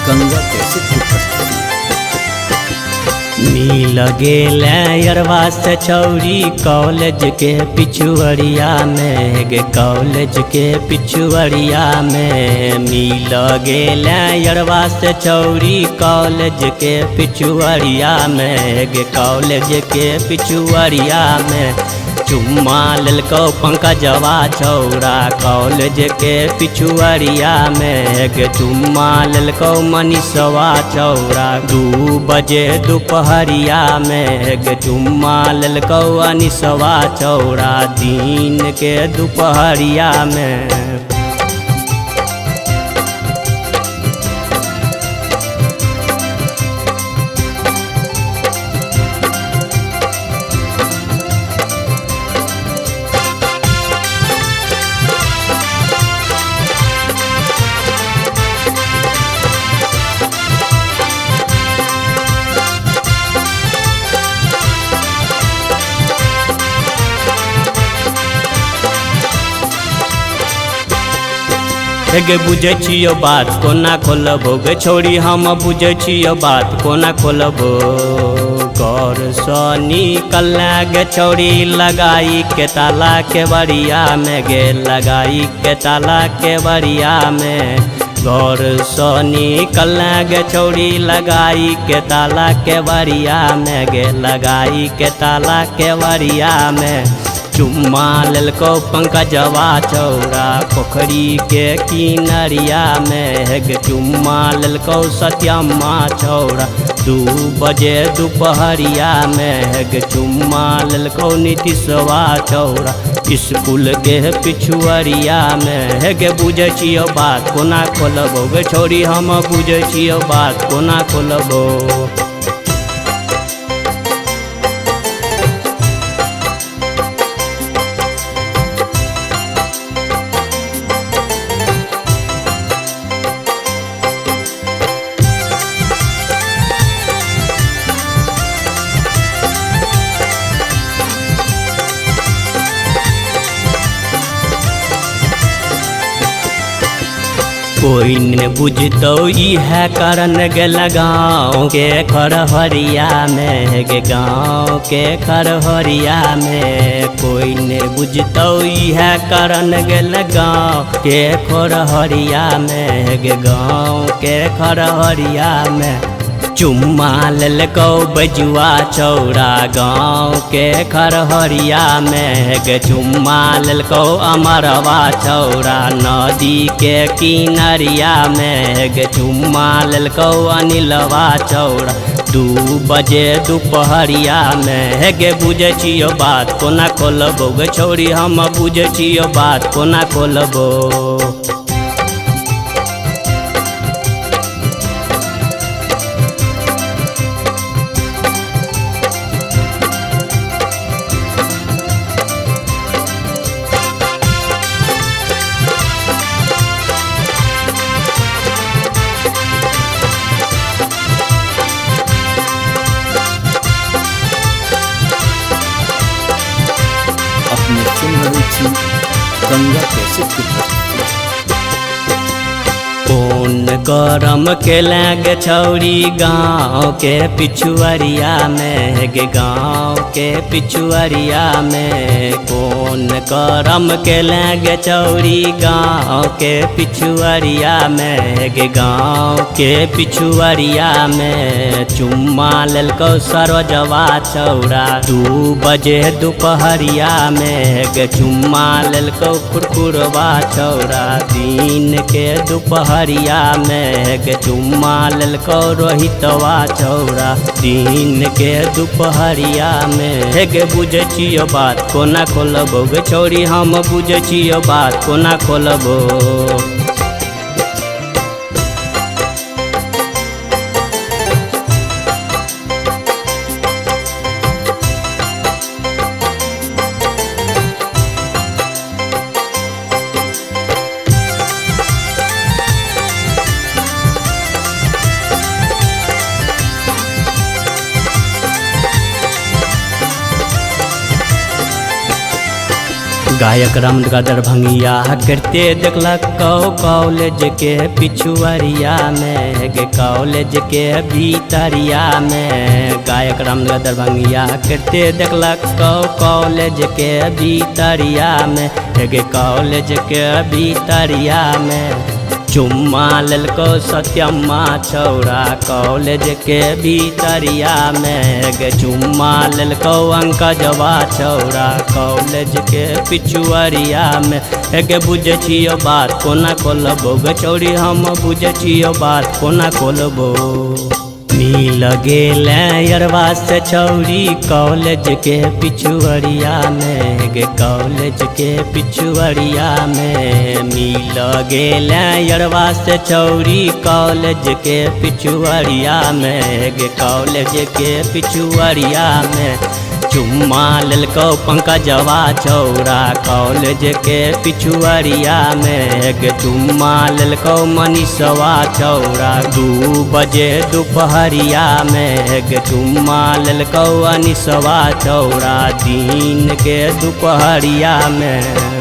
गंगा कैसे प्रस्तुति। मिल गेल अरवा से छौरी कॉलेज के पिछुअरिया में गे, कॉलेज के पिछुअरिया में मिल गेल अरवा से छौरी कॉलेज के पिछुअरिया में गे, कॉलेज के पिछुअरिया में चुम्मा ललको पंकजवा छौरा कॉलेज के पिछुअरिया में गे, चुम्मा ललको मनीषवा छौरा 2 बजे दोपहरिया में गे, चुम्मा ललको अनिसवा छौरा दिन के दोपहरिया में। गे बुझे छियो बात कोना खोलबो गे छोड़ी हम बुझे छियो बात कोना खोलबो घर सँ निकल गे छोड़ी लगाई के ताला के बड़िया में गे, लगाई के ताला के बड़िया में घर सँ निकल गे छोड़ी लगाई के ताला के बड़िया में गे, लगाई के ताला के बड़िया में चुम्मा ललको पंकजवा छौरा पोखरी के किनरिया में गे, चुम्मा ललको सत्यम्मा छौरा 2 बजे दोपहरिया में गे, चुम्मा ललको नीतीशवा छौरा स्कूल के पिछुअरिया में गे। बुझे छियो बात कोना खोलबो गे छोड़ी हम बुझे छियो बात कोना खोलबो। कोई न बुझतो इह कारण गेल गाँव के खरहरिया में गे, गाँव के खरहरिया में कोई न बुझतो इह कारण गेल गाँव के खरहरिया में गे, गाँव के खरहरिया में चुम्मा ललको बजुआ छौरा गाँव के खरहरिया में गे, चुम्मा ललको अमरवा छौरा नदी के किनरिया में गे, चुम्मा ललको अनिलवा छौरा 2 बजे दोपहरिया में गे। बुझे छियो बात कोना खोलबो गे छोड़ी हम बुझे छियो बात कोना खोलबो। अपने सुन रही थी गंगा कैसे प्रस्तुति। कौन करम के गे छौरी गाँव के पिछुअरिया में गे, गाँव के पिछुअरिया में कौन करम के गे छौरी गाँव के पिछुअरिया में गे, गाँव के पिछुअरिया में चुम्मा ललको सरोजवा छौरा 2 बजे दोपहरिया में गे, चुम्मा ललको कुरकुरवा छौरा दिन के दोपहरिया में गे, चुम्मा ललको रोहितवा छौरा दिन के दोपहरिया में गे। बुझे छियो बात कोना खोलबो गे छोड़ी हम बुझे छियो बात कोना खोलबो। गायक रामगदर भंगिया करते देखलक कॉलेज के पिछुआरिया में गे कॉलेज के भीतरिया में। गायक रामगदर भंगिया करते देखलक कॉलेज के भीतरिया में गे कॉलेज के भीतरिया में। चुम्मा ललको सत्यम्मा छौड़ा कॉलेज के भीतरिया में गे चुम्मा ललको अंकजवा छौड़ा कॉलेज के पिछुआरिया में। गे बुझे छियो बात कोना खोलबो गे छौड़ी हम बुझे छियो बात कोना खोलबो। मिल गेल यरवा से छौड़ी कॉलेज के पिछुआरिया में गे कॉलेज के पिछुआरिया में। मिल गेल यरवा से छौड़ी कॉलेज के पिछुआरिया में गे कॉलेज के पिछुआरिया में। चुम्मा ललको पंकजवा छौड़ा कॉलेज के पिछुआरिया में गे चुम्मा ललको मनीषवा छौड़ा 2 बजे दोपहरिया में गे चुम्मा ललको अनीसवा छौड़ा दिन के दोपहरिया में।